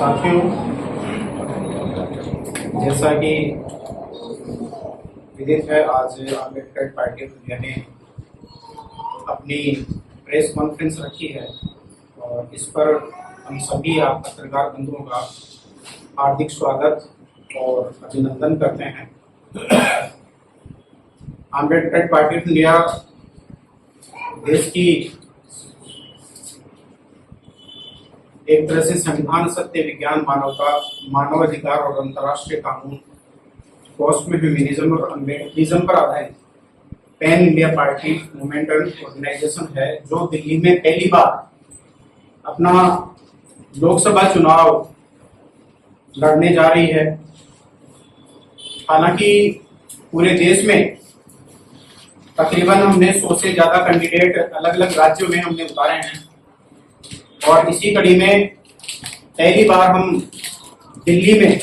साथियों, जैसा कि विदित है, आज अम्बेडकर पार्टी ऑफ इंडिया ने अपनी प्रेस कॉन्फ्रेंस रखी है और इस पर हम सभी आप पत्रकार बंधुओं का हार्दिक स्वागत और अभिनंदन करते हैं। अम्बेडकर पार्टी ऑफ इंडिया देश की एक तरह से संविधान, सत्य, विज्ञान, मानवता, मानव अधिकार और अंतर्राष्ट्रीय कानून, कॉस्ट में ह्यूमनिज्म और अम्बेडकरिज्म पर आधारित pan India party movement organisation है, जो दिल्ली में पहली बार अपना लोकसभा चुनाव लड़ने जा रही है। हालांकि पूरे देश में तकरीबन हमने 100 से ज्यादा कैंडिडेट अलग अलग राज्यों में हमने उतारे हैं और इसी कड़ी में पहली बार हम दिल्ली में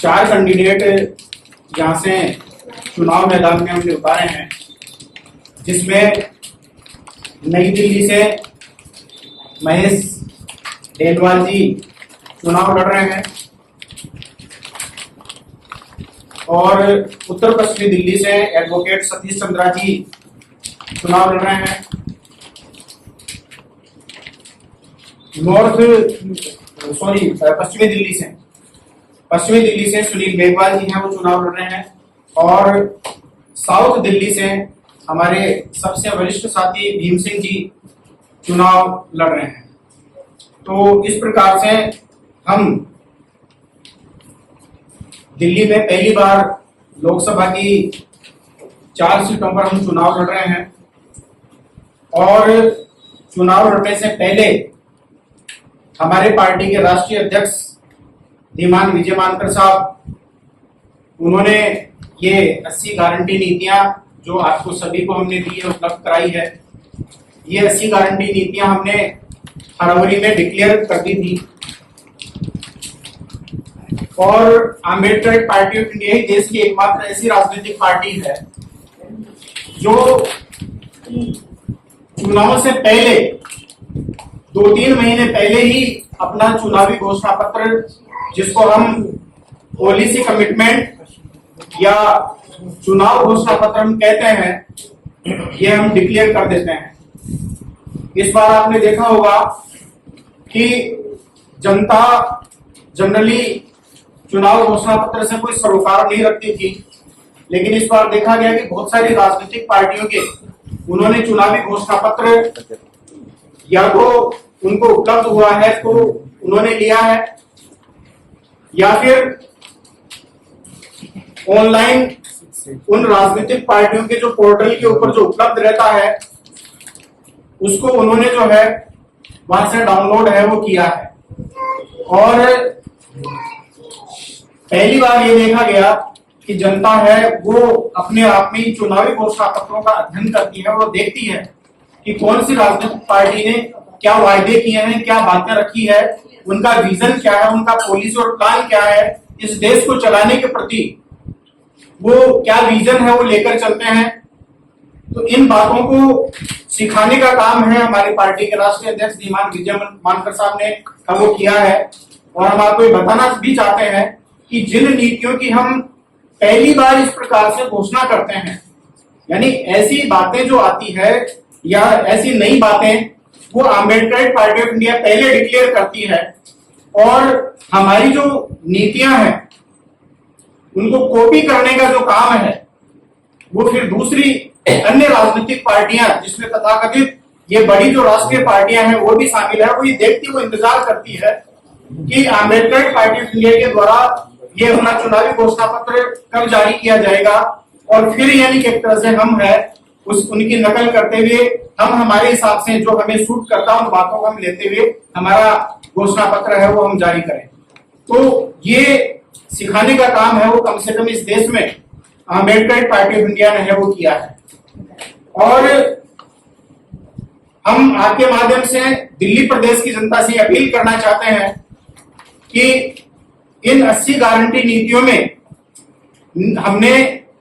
4 कैंडिडेट यहाँ से चुनाव मैदान में हमने उतारे हैं, जिसमें नई दिल्ली से महेश डेलवाल जी चुनाव लड़ रहे हैं और उत्तर पश्चिमी दिल्ली से एडवोकेट सतीश चंद्रा जी चुनाव लड़ रहे हैं। पश्चिमी दिल्ली से सुनील मेघवाल जी हैं, वो चुनाव लड़ रहे हैं और साउथ दिल्ली से हमारे सबसे वरिष्ठ साथी भीम सिंह जी चुनाव लड़ रहे हैं। तो इस प्रकार से हम दिल्ली में पहली बार लोकसभा की 4 सीटों पर हम चुनाव लड़ रहे हैं और चुनाव लड़ने से पहले हमारे पार्टी के राष्ट्रीय अध्यक्ष धीमान विजय मानकर साहब, उन्होंने ये 80 गारंटी नीतियां जो आपको सभी को हमने दी है, उपलब्ध कराई है। ये 80 गारंटी नीतियां हमने फरवरी में डिक्लेयर कर दी थी और अम्बेडकर पार्टी ऑफ इंडिया ही देश की एकमात्र ऐसी राजनीतिक पार्टी है जो चुनाव से पहले 2-3 महीने पहले ही अपना चुनावी घोषणा पत्र, जिसको हम पॉलिसी कमिटमेंट या चुनाव घोषणा पत्र हम कहते हैं, ये हम डिक्लेयर कर देते हैं। इस बार आपने देखा होगा कि जनता जनरली चुनाव घोषणा पत्र से कोई सरोकार नहीं रखती थी, लेकिन इस बार देखा गया कि बहुत सारी राजनीतिक पार्टियों के उन्होंने चुनावी घोषणा पत्र या तो उनको उपलब्ध हुआ है तो उन्होंने लिया है, या फिर ऑनलाइन उन राजनीतिक पार्टियों के जो पोर्टल के ऊपर जो उपलब्ध रहता है उसको उन्होंने जो है वहां से डाउनलोड है वो किया है। और पहली बार ये देखा गया कि जनता है वो अपने आप में चुनावी घोषणा पत्रों का अध्ययन करती है, वो देखती है कि कौन सी राजनीतिक पार्टी ने क्या वायदे किए हैं, क्या बातें रखी है, उनका विजन क्या है, उनका पॉलिसी और प्लान क्या है, इस देश को चलाने के प्रति वो क्या विजन है वो लेकर चलते हैं। तो इन बातों को सिखाने का काम है हमारी पार्टी के राष्ट्रीय अध्यक्ष धीमान विजय मानकर साहब ने वो किया है। और हम आपको ये बताना भी चाहते हैं कि जिन नीतियों की हम पहली बार इस प्रकार से घोषणा करते हैं, यानी ऐसी बातें जो आती है या ऐसी नई बातें, वो अम्बेडकर पार्टी ऑफ इंडिया पहले डिक्लेयर करती है और हमारी जो नीतियां हैं उनको कॉपी करने का जो काम है वो फिर दूसरी अन्य राजनीतिक पार्टियां, जिसमें तथाकथित ये बड़ी जो राष्ट्रीय पार्टियां हैं वो भी शामिल है, वो ये देखती, वो इंतजार करती है कि अम्बेडकर पार्टी ऑफ इंडिया के द्वारा ये अपना चुनावी घोषणा पत्र कब जारी किया जाएगा और फिर यानी कि एक तरह से हम है उनकी नकल करते हुए हम हमारे हिसाब से जो हमें सूट करता है उन बातों को हम लेते हुए हमारा घोषणा पत्र है वो हम जारी करें। तो ये सिखाने का काम है वो कम से कम इस देश में अम्बेडकर पार्टी ऑफ इंडिया ने है वो किया है। और हम आपके माध्यम से दिल्ली प्रदेश की जनता से अपील करना चाहते हैं कि इन 80 गारंटी नीतियों में हमने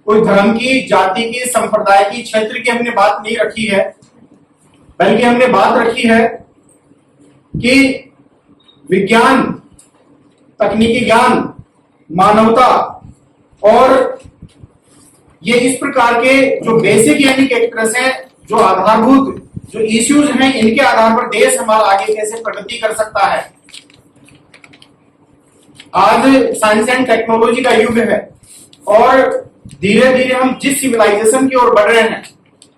कोई धर्म की, जाति की, संप्रदाय की, क्षेत्र की हमने बात नहीं रखी है, बल्कि हमने बात रखी है कि विज्ञान, तकनीकी ज्ञान, मानवता और ये इस प्रकार के जो बेसिक यानी कैरेक्टर्स हैं, जो आधारभूत जो इश्यूज हैं, इनके आधार पर देश हमारा आगे कैसे प्रगति कर सकता है। आज साइंस एंड टेक्नोलॉजी का युग है और धीरे धीरे हम जिस सिविलाइजेशन की ओर बढ़ रहे हैं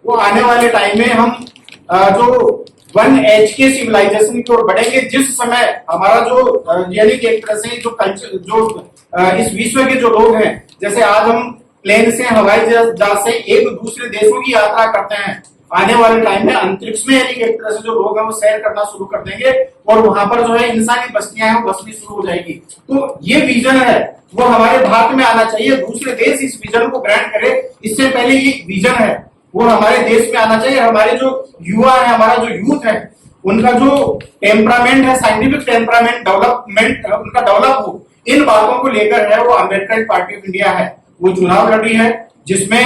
वो आने वाले टाइम में हम जो 1 एज के सिविलाइजेशन की ओर बढ़ेंगे, जिस समय हमारा जो यानी कि एक तरह से जो कल्चर जो इस विश्व के जो लोग हैं, जैसे आज हम प्लेन से हवाई जहाज से एक दूसरे देशों की यात्रा करते हैं, आने वाले टाइम में अंतरिक्ष में यानी कि एक तरह से जो लोग हैं वो सैर करना शुरू कर देंगे और वहां पर जो है इंसानी बस्तियां हैं वो बसनी शुरू हो जाएगी। तो ये विजन है वो हमारे भारत में आना चाहिए, दूसरे देश इस विजन को ग्रहण करे, इससे पहले ये विजन है वो हमारे देश में आना चाहिए। हमारे जो युवा है, हमारा जो यूथ है, उनका जो टेम्परामेंट है, साइंटिफिक टेम्परामेंट डेवलपमेंट उनका डेवलप हो, इन बातों को लेकर है वो अम्बेडकर पार्टी ऑफ इंडिया है वो चुनाव लड़ रही है, जिसमें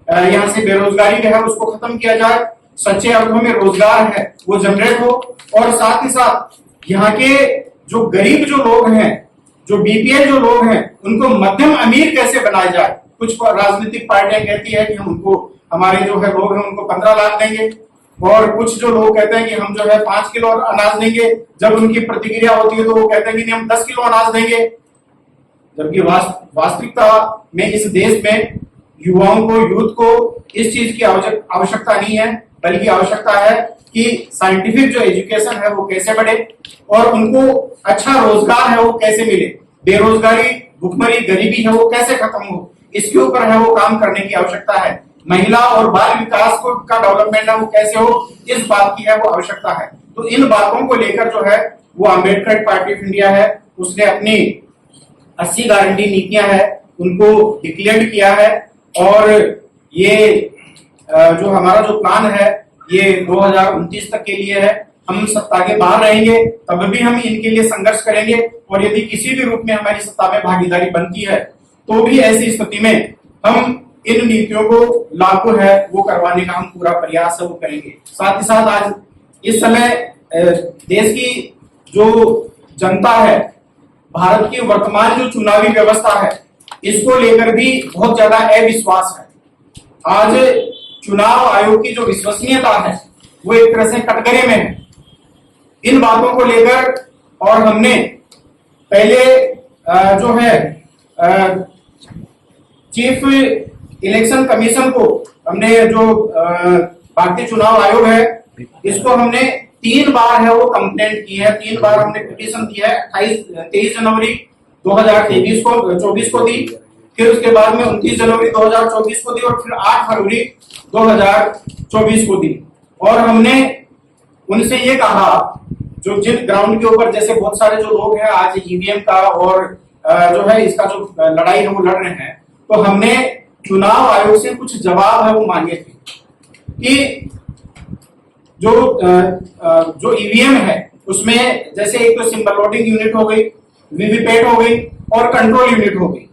यहाँ से बेरोजगारी जो है उसको खत्म किया जाए, सच्चे अर्थों में रोजगार है वो जनरेट हो और साथ ही साथ यहाँ के जो गरीब जो लोग हैं, जो बीपीएल जो लोग हैं, उनको मध्यम अमीर कैसे बनाया जाए। कुछ राजनीतिक पार्टियां कहती है कि हम उनको हमारे जो है लोग हैं उनको 15 लाख देंगे और कुछ जो लोग कहते हैं कि हम जो है 5 किलो अनाज देंगे। जब उनकी प्रतिक्रिया होती है तो वो कहते हैं कि नहीं हम 10 किलो अनाज देंगे, जबकि वास्तविकता में इस देश में युवाओं को, यूथ को इस चीज की आवश्यकता नहीं है, बल्कि आवश्यकता है कि साइंटिफिक जो एजुकेशन है वो कैसे बढ़े और उनको अच्छा रोजगार है वो कैसे मिले, बेरोजगारी, भुखमरी, गरीबी है वो कैसे खत्म हो, इसके ऊपर है वो काम करने की आवश्यकता है। महिला और बाल विकास को का डेवलपमेंट है वो कैसे हो, इस बात की है वो आवश्यकता है। तो इन बातों को लेकर जो है वो अम्बेडकर पार्टी ऑफ इंडिया है, उसने अपनी 80 गारंटी नीतियां है उनको डिक्लेयर किया है और ये जो हमारा जो प्लान है ये 2029 तक के लिए है। हम सत्ता के बाहर रहेंगे तब भी हम इनके लिए संघर्ष करेंगे और यदि किसी भी रूप में हमारी सत्ता में भागीदारी बनती है तो भी ऐसी स्थिति में हम इन नीतियों को लागू है वो करवाने का हम पूरा प्रयास है वो करेंगे। साथ ही साथ आज इस समय देश की जो जनता है, भारत की वर्तमान जो चुनावी व्यवस्था है, इसको लेकर भी बहुत ज्यादा अविश्वास है। आज चुनाव आयोग की जो विश्वसनीयता है वो एक तरह से कटघरे में है। इन बातों को लेकर और हमने पहले जो है चीफ इलेक्शन कमीशन को हमने जो भारतीय चुनाव आयोग है इसको हमने 3 बार है वो कंप्लेंट की है, 3 बार हमने पिटीशन दी है। 23 जनवरी 2024 को दी, फिर उसके बाद में 29 जनवरी 2024 को दी और फिर 8 फरवरी 2024 को दी। और हमने उनसे ये कहा जो जिन ग्राउंड के ऊपर जैसे बहुत सारे जो लोग हैं आज ईवीएम का और जो है इसका जो लड़ाई है वो लड़ रहे हैं, तो हमने चुनाव आयोग से कुछ जवाब है वो मांगे थे कि जो ईवीएम है उसमें जैसे एक तो सिंबल लोडिंग यूनिट हो गई, वीवीपैट हो गई और कंट्रोल यूनिट हो गई,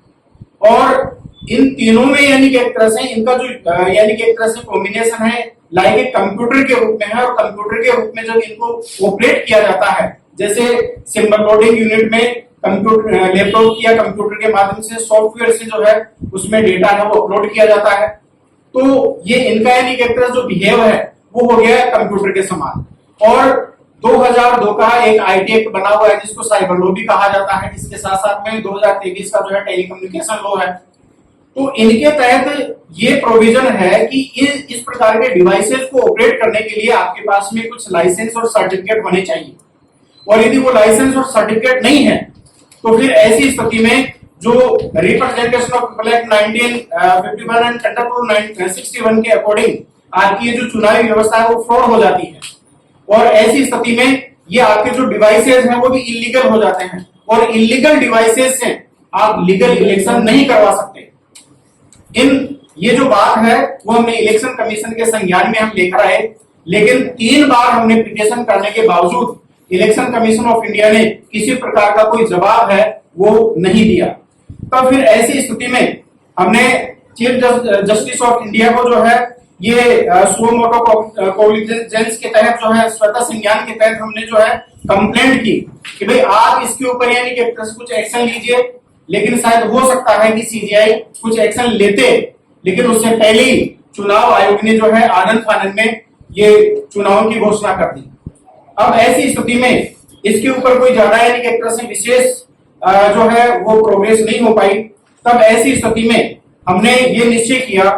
और इन तीनों में यानी कि एक तरह से इनका जो यानी कि एक तरह से कॉम्बिनेशन है लाइक एक कंप्यूटर के रूप में है और कंप्यूटर के रूप में जब इनको ऑपरेट किया जाता है, जैसे सिंबल लोडिंग यूनिट में कंप्यूटर लैपटॉप या कंप्यूटर के माध्यम से सॉफ्टवेयर से जो है उसमें डेटा है वो अपलोड किया जाता है, तो ये इनका यानी कि एक तरह जो बिहेव है वो हो गया कंप्यूटर के समान। और 2002 का एक आईटी एक्ट बना हुआ है जिसको साइबर लॉ भी कहा जाता है, इसके साथ साथ में 2023 का जो है टेलीकम्युनिकेशन लॉ है। तो इनके तहत ये प्रोविजन है कि इस प्रकार के डिवाइसेस को ऑपरेट करने के लिए आपके पास में कुछ लाइसेंस और सर्टिफिकेट होने चाहिए, और यदि वो लाइसेंस और सर्टिफिकेट नहीं है तो फिर ऐसी स्थिति में जो representation of people act 1951 and tender rule 1961 के अकॉर्डिंग आपकी ये जो चुनावी व्यवस्था है वो फ्रॉड हो जाती है, और ऐसी स्थिति में ये आपके जो डिवाइसेस हैं वो भी इलीगल हो जाते हैं, और इलीगल डिवाइसेस से आप लीगल इलेक्शन नहीं करवा सकते। ये जो बात है वो हमने इलेक्शन कमीशन के संज्ञान में हम लेकर आए, लेकिन 3 बार हमने पिटीशन करने के बावजूद इलेक्शन कमीशन ऑफ इंडिया ने किसी प्रकार का कोई जवाब है वो नहीं दिया। तो फिर ऐसी स्थिति में हमने चीफ जस्टिस ऑफ इंडिया को जो है ये सुओ मोटो कॉग्निजेंस के तहत जो है स्वतः संज्ञान के तहत हमने जो है कंप्लेंट की कि भाई आप इसके ऊपर यानी कि कुछ एक्शन लीजिए, लेकिन शायद हो सकता है कि सीजीआई कुछ एक्शन लेते, लेकिन उससे पहले ही चुनाव आयोग ने जो है आनंद फानंद में ये चुनाव की घोषणा कर दी। अब ऐसी स्थिति में इसके ऊपर कोई ज्यादा यानी कि एक तरह से विशेष जो है वो प्रोग्रेस नहीं हो पाई। तब ऐसी स्थिति में हमने ये निश्चय किया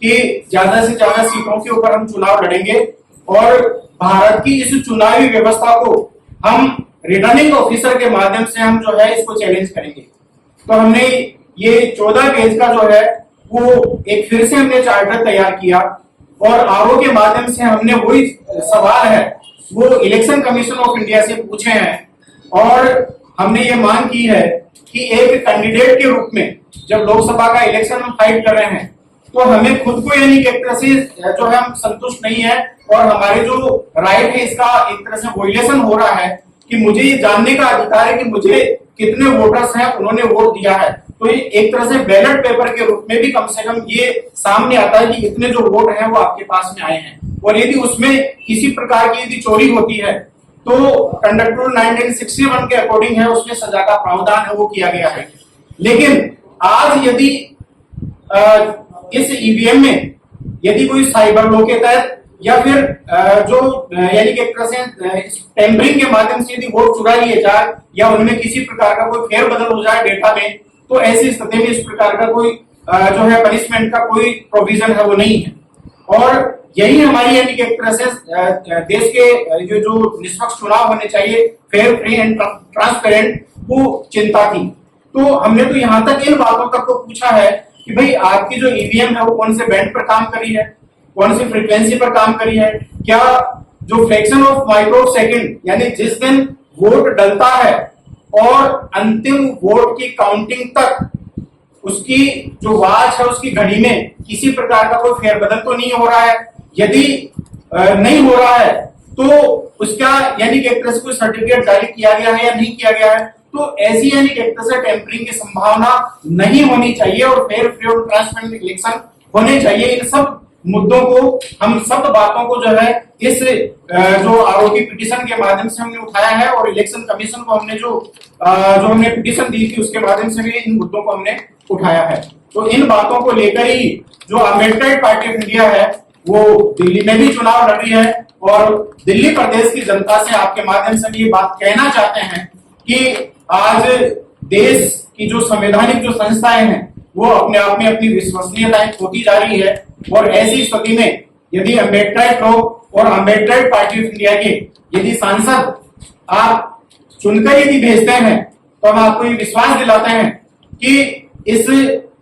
कि ज्यादा से ज्यादा सीटों के ऊपर हम चुनाव लड़ेंगे और भारत की इस चुनावी व्यवस्था को हम रिटर्निंग ऑफिसर के माध्यम से हम जो है इसको चैलेंज करेंगे। तो हमने ये 14 पेज का जो है वो एक फिर से हमने चार्टर तैयार किया और आरओ के माध्यम से हमने वही सवाल है वो इलेक्शन कमीशन ऑफ इंडिया से पूछे हैं और हमने ये मांग की है कि एक कैंडिडेट के रूप में जब लोकसभा का इलेक्शन हम फाइट कर रहे हैं तो हमें खुद को यानी कि एक तरह से जो है हम संतुष्ट नहीं है और हमारे जो राइट है इसका एक तरह से वोलेशन हो रहा है कि मुझे ये जानने का अधिकार है कि मुझे कितने वोटर्स हैं उन्होंने वोट दिया है। तो ये एक तरह से बैलेट पेपर के रूप में भी कम से कम ये सामने आता है कि इतने जो वोट हैं वो आपके पास में आए हैं और यदि उसमें किसी प्रकार की यदि चोरी होती है तो कंडक्ट रूल 1961 के अकॉर्डिंग है उसमें सजा का प्रावधान है वो किया गया है। लेकिन आज यदि इस ईवीएम में यदि कोई साइबर लॉ के तहत या फिर जो यानी कि एक तरह से टेम्परिंग के माध्यम से यदि वोट चुरा लिए जाए या उनमें किसी प्रकार का कोई फेरबदल हो जाए डेटा में, तो ऐसी स्थिति में इस प्रकार का कोई जो है पनिशमेंट का कोई प्रोविजन है वो नहीं है। और यही हमारी यानी कि एक तरह से देश के जो निष्पक्ष चुनाव होने चाहिए फेयर फ्री एंड ट्रांसपेरेंट वो चिंता थी। तो हमने तो यहाँ तक इन बातों तक को पूछा है कि भाई आपकी जो ईवीएम है वो कौन से बैंड पर काम करी है, कौन सी फ्रीक्वेंसी पर काम करी है, क्या जो फ्रैक्शन ऑफ माइक्रो सेकेंड यानी जिस दिन वोट डलता है और अंतिम वोट की काउंटिंग तक उसकी जो वॉच है उसकी घड़ी में किसी प्रकार का कोई फेरबदल तो नहीं हो रहा है। यदि नहीं हो रहा है तो उसका यानी कि एक तरह से कोई सर्टिफिकेट जारी किया गया है या नहीं किया गया है, तो ऐसी यानी कि एक तरह से टेम्परिंग की संभावना नहीं होनी चाहिए और फेयर फ्री और ट्रांसपेरेंट इलेक्शन होने चाहिए। इन सब मुद्दों को हम सब बातों को जो है इस जो आरोपी पिटीशन के माध्यम से हमने उठाया है और इलेक्शन कमीशन को हमने जो हमने पिटीशन दी थी उसके माध्यम से भी इन मुद्दों को हमने उठाया है। तो इन बातों को लेकर ही जो अम्बेडकर पार्टी ऑफ इंडिया है वो दिल्ली में भी चुनाव लड़ रही है और दिल्ली प्रदेश की जनता से आपके माध्यम से भी ये बात कहना चाहते हैं कि आज देश की जो संवैधानिक जो संस्थाएं हैं वो अपने आप में अपनी विश्वसनीयताएं खोती जा रही है और ऐसी स्थिति में यदि अम्बेडकर लोग और अम्बेडकर पार्टी ऑफ इंडिया के यदि सांसद आप चुनकर यदि भेजते हैं तो हम आपको ये विश्वास दिलाते हैं कि इस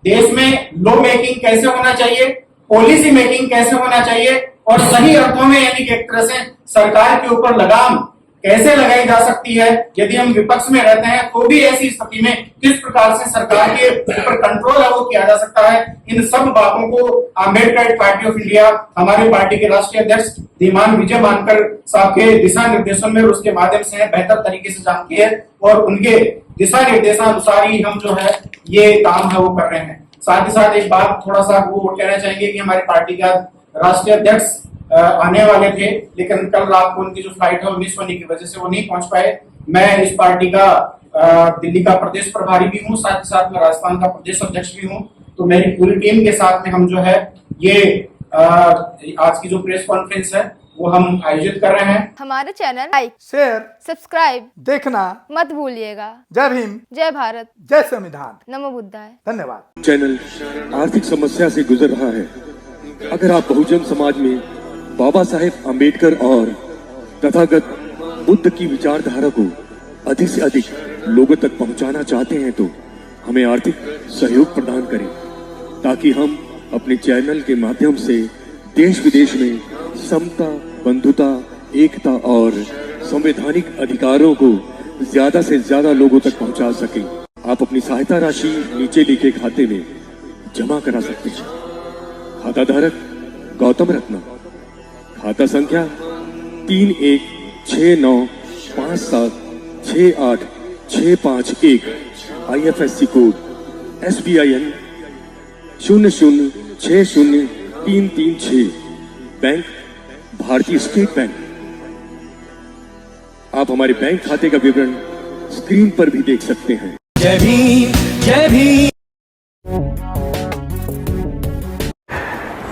देश में लॉ मेकिंग कैसे होना चाहिए, पॉलिसी मेकिंग कैसे होना चाहिए और सही अर्थों में यानी कि एक तरह से सरकार के ऊपर लगाम कैसे लगाई जा सकती है। यदि हम विपक्ष में रहते हैं तो भी ऐसी स्थिति में किस प्रकार से सरकार के ऊपर कंट्रोल है वो किया जा सकता है। इन सब बातों को अम्बेडकर पार्टी ऑफ इंडिया हमारी पार्टी के राष्ट्रीय अध्यक्ष धीमान विजय मानकर साहब के दिशा निर्देशों में उसके माध्यम से बेहतर तरीके से जानती है और उनके दिशा निर्देशानुसार ही हम जो है ये काम है वो कर रहे हैं। साथ ही साथ एक बात थोड़ा सा वो कहना चाहेंगे कि हमारी पार्टी का राष्ट्रीय अध्यक्ष आने वाले थे लेकिन कल रात को उनकी जो फ्लाइट है वो मिस होने की वजह से वो नहीं पहुंच पाए। मैं इस पार्टी का दिल्ली का प्रदेश प्रभारी भी हूँ, साथ ही साथ मैं राजस्थान का प्रदेश अध्यक्ष भी हूँ। तो मेरी पूरी टीम के साथ में हम जो है ये आज की जो प्रेस कॉन्फ्रेंस है वो हम आयोजित कर रहे हैं। हमारे चैनल लाइक शेयर सब्सक्राइब देखना मत भूलिएगा। जय भीम, जय भारत, जय संविधान, नमो बुद्धाय। धन्यवाद। चैनल आर्थिक समस्या से गुजर रहा है। अगर आप बहुजन समाज में बाबा साहेब अम्बेडकर और तथागत बुद्ध की विचारधारा को अधिक से अधिक लोगों तक पहुंचाना चाहते हैं तो हमें आर्थिक सहयोग प्रदान करें ताकि हम अपने चैनल के माध्यम से देश विदेश में समता, बंधुता, एकता और संवैधानिक अधिकारों को ज्यादा से ज्यादा लोगों तक पहुंचा सकें। आप अपनी सहायता राशि नीचे लिखे खाते में जमा करा सकते हैं। खाता धारक गौतम रत्ना, खाता संख्या 316957686551, IFSC कोड SBIN 0060336, बैंक भारतीय स्टेट बैंक। आप हमारे बैंक खाते का विवरण स्क्रीन पर भी देख सकते हैं। जय भीम, जय भीम।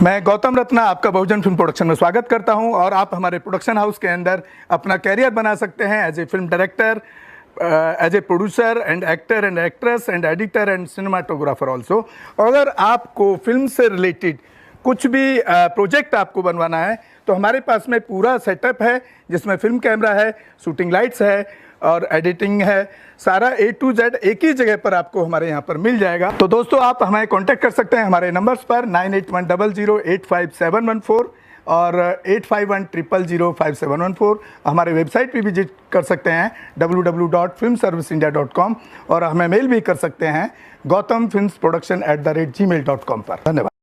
मैं गौतम रत्ना आपका बहुजन फिल्म प्रोडक्शन में स्वागत करता हूं और आप हमारे प्रोडक्शन हाउस के अंदर अपना कैरियर बना सकते हैं as a film director, as a producer and actor and actress and editor and cinematographer also. अगर आपको फिल्म से रिलेटेड कुछ भी प्रोजेक्ट आपको बनवाना है तो हमारे पास में पूरा सेटअप है, जिसमें फिल्म कैमरा है, शूटिंग लाइट्स है और एडिटिंग है। सारा A to Z एक ही जगह पर आपको हमारे यहाँ पर मिल जाएगा। तो दोस्तों आप हमें कांटेक्ट कर सकते हैं हमारे नंबर्स पर 9810085714 और 8510005714। हमारे वेबसाइट पे विजिट कर सकते हैं www.filmserviceindia.com और हमें मेल भी कर सकते हैं gautamfilmsproduction@gmail.com पर। धन्यवाद।